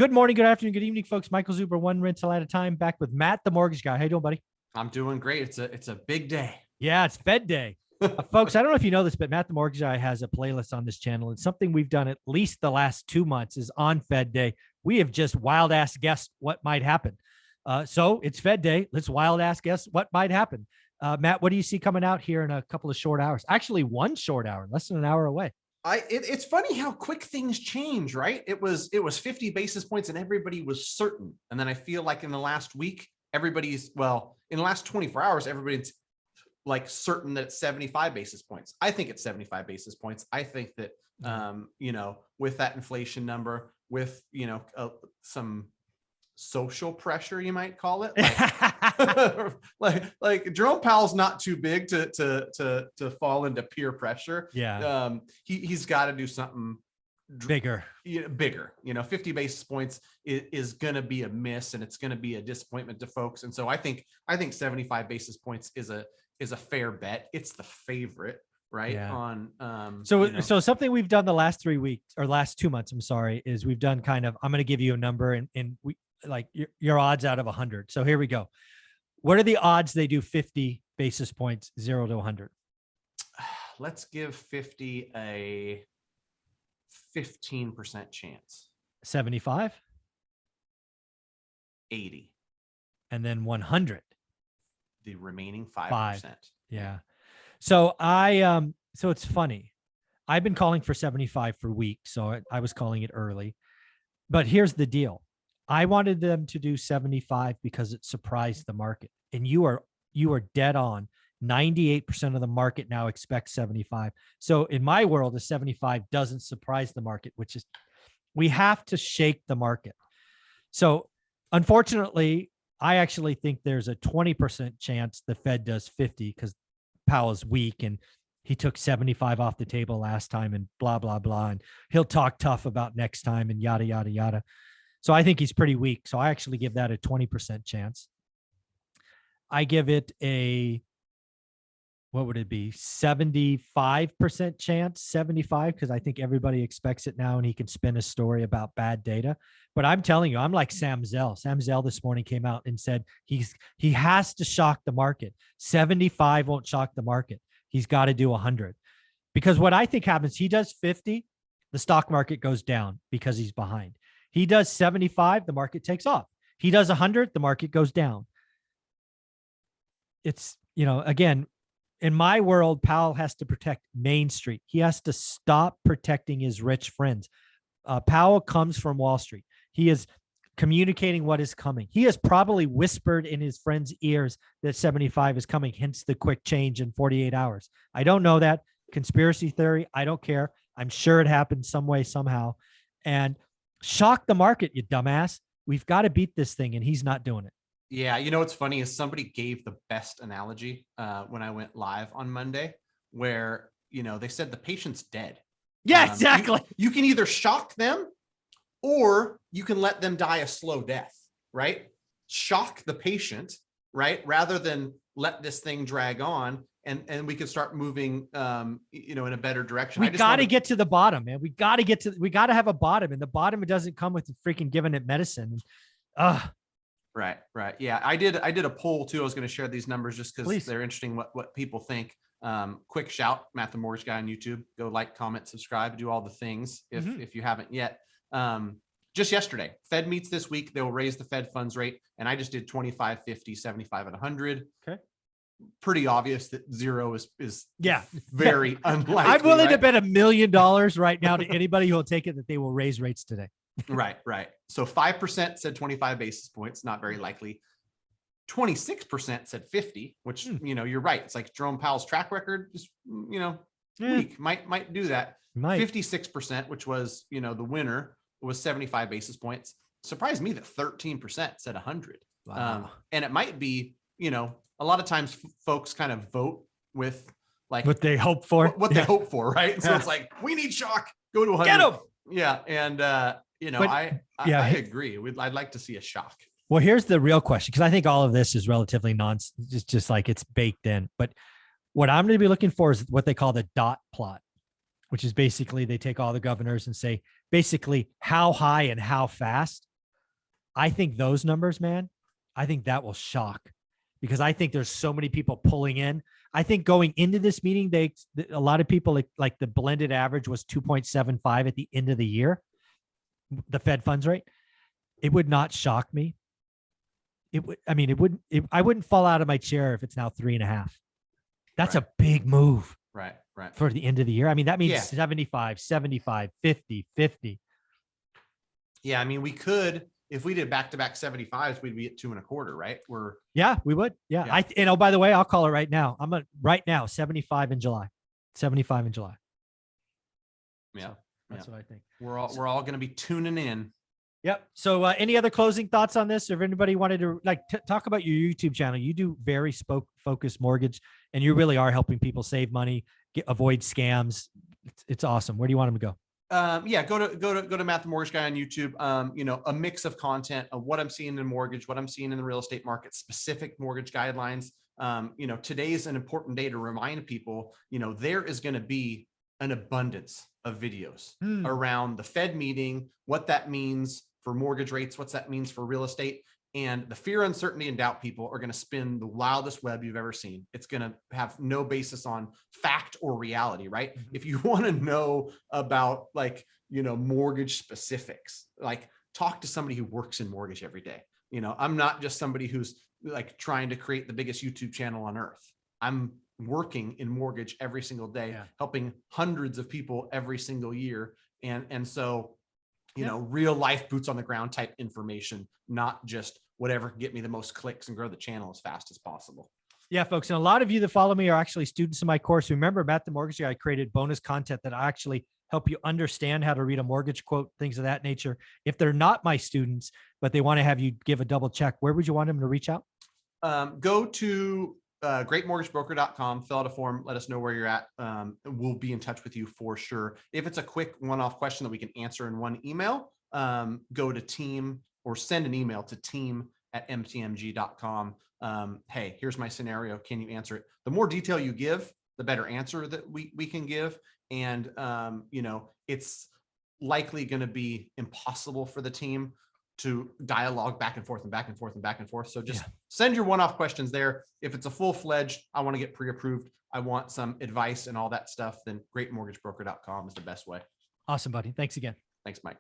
Good morning, good afternoon, good evening, folks. Michael Zuber, one rental at a time, back with Matt, the mortgage guy. How you doing, buddy? I'm doing great. It's a big day. Yeah, it's Fed Day. Folks, I don't know if you know this, but Matt, the mortgage guy, has a playlist on this channel. It's something we've done at least the last 2 months is on Fed Day. We have just wild ass guessed what might happen. So it's Fed Day. Let's wild ass guess what might happen. Matt, what do you see coming out here in a couple of short hours? Actually, one short hour, less than an hour away. It's funny how quick things change, right? It was 50 basis points and everybody was certain. And then I feel like in the last week, in the last 24 hours, everybody's like certain that it's 75 basis points. I think it's 75 basis points. I think that, with that inflation number, with, some social pressure, you might call it, like Jerome Powell's not too big to fall into peer pressure. Yeah. He's got to do something bigger. 50 basis points is going to be a miss, and it's going to be a disappointment to folks. And so I think 75 basis points is a fair bet. It's the favorite, right? Yeah. On so something we've done the last 3 weeks or last 2 months, I'm sorry, is we've done kind of, I'm going to give you a number and we like your odds out of 100. So here we go. What are the odds they do 50 basis points, 0 to 100? Let's give 50 a 15% chance. 75? 80. And then 100. The remaining 5%. Yeah. So so it's funny. I've been calling for 75 for weeks, so I was calling it early. But here's the deal. I wanted them to do 75 because it surprised the market. And you are dead on. 98% of the market now expects 75. So in my world, a 75 doesn't surprise the market, which is, we have to shake the market. So unfortunately, I actually think there's a 20% chance the Fed does 50 because Powell's weak and he took 75 off the table last time and blah, blah, blah. And he'll talk tough about next time and yada, yada, yada. So I think he's pretty weak. So I actually give that a 20% chance. I give it what would it be? 75% chance, 75, because I think everybody expects it now and he can spin a story about bad data. But I'm telling you, I'm like Sam Zell. Sam Zell this morning came out and said he has to shock the market. 75 won't shock the market. He's got to do 100. Because what I think happens, he does 50, the stock market goes down because he's behind. He does 75, the market takes off. He does 100, the market goes down. It's, again, in my world, Powell has to protect Main Street. He has to stop protecting his rich friends. Powell comes from Wall Street. He is communicating what is coming. He has probably whispered in his friends' ears that 75 is coming, hence the quick change in 48 hours. I don't know that. Conspiracy theory, I don't care. I'm sure it happened some way, somehow. And shock the market, you dumbass. We've got to beat this thing, and he's not doing it. Yeah, what's funny is somebody gave the best analogy when I went live on Monday, where they said the patient's dead. Yeah, exactly. You can either shock them, or you can let them die a slow death. Right? Shock the patient, right, rather than let this thing drag on, and we can start moving, in a better direction. We got to get to the bottom, man. We got to have a bottom, and the bottom, it doesn't come with freaking giving it medicine. Right. Yeah, I did a poll too. I was going to share these numbers just because they're interesting. What people think. Quick shout, Matt the Mortgage Guy on YouTube. Go like, comment, subscribe, do all the things if you haven't yet. Just yesterday, Fed meets this week. They'll raise the Fed funds rate, and I just did 25, 50, 75, and 100. Okay. Pretty obvious that 0 is very unlikely. I'm willing to bet $1 million right now to anybody who will take it that they will raise rates today. Right. So 5% said 25 basis points, not very likely. 26% said 50, which, you're right. It's like Jerome Powell's track record is, weak, might do that. 56%, which was, the winner, was 75 basis points. Surprised me that 13% said 100. Wow. And it might be, a lot of times folks kind of vote with like what they hope for, they hope for. Right. So it's like, we need shock, go to 100. Get them. Yeah. And, I agree. I'd like to see a shock. Well, here's the real question, because I think all of this is relatively just like it's baked in. But what I'm going to be looking for is what they call the dot plot, which is basically they take all the governors and say basically how high and how fast I think those numbers, man, I think that will shock, because I think there's so many people pulling in. I think going into this meeting, a lot of people like the blended average was 2.75 at the end of the year, the Fed funds rate. It would not shock me. It would, I mean, I wouldn't fall out of my chair if it's now 3.5. That's Right. a big move Right. Right. for the end of the year. I mean, that means Yeah. 75, 75, 50, 50. Yeah. I mean, we could, if we did back-to-back 75s, we'd be at 2.25, right? Yeah, we would. Yeah. Yeah. And oh, by the way, I'll call it right now. Right now, 75 in July. 75 in July. Yeah. So that's what I think. We're all going to be tuning in. Yep. So any other closing thoughts on this? Or if anybody wanted to talk about your YouTube channel, you do very focused mortgage, and you really are helping people save money, avoid scams. It's awesome. Where do you want them to go? Yeah, go to Matt the Mortgage Guy on YouTube. A mix of content of what I'm seeing in mortgage, what I'm seeing in the real estate market, specific mortgage guidelines. Today's an important day to remind people, there is going to be an abundance of videos around the Fed meeting, what that means for mortgage rates, what that means for real estate. And the fear, uncertainty, and doubt people are going to spin the wildest web you've ever seen. It's going to have no basis on fact or reality, right? Mm-hmm. If you want to know about mortgage specifics, talk to somebody who works in mortgage every day. I'm not just somebody who's trying to create the biggest YouTube channel on earth. I'm working in mortgage every single day, helping hundreds of people every single year. And so, real life boots on the ground type information, not just whatever can get me the most clicks and grow the channel as fast as possible. Yeah, folks. And a lot of you that follow me are actually students in my course. Remember, Matt the Mortgage Guy, I created bonus content that I actually help you understand how to read a mortgage quote, things of that nature. If they're not my students, but they want to have you give a double check, where would you want them to reach out? Go to greatmortgagebroker.com, fill out a form, let us know where you're at. We'll be in touch with you for sure. If it's a quick one-off question that we can answer in one email, go to team or send an email to team@mtmg.com. Hey, here's my scenario. Can you answer it? The more detail you give, the better answer that we can give. And, it's likely going to be impossible for the team to dialogue back and forth and back and forth and back and forth. So just send your one-off questions there. If it's a full-fledged, I want to get pre-approved, I want some advice and all that stuff, then greatmortgagebroker.com is the best way. Awesome, buddy. Thanks again. Thanks, Mike.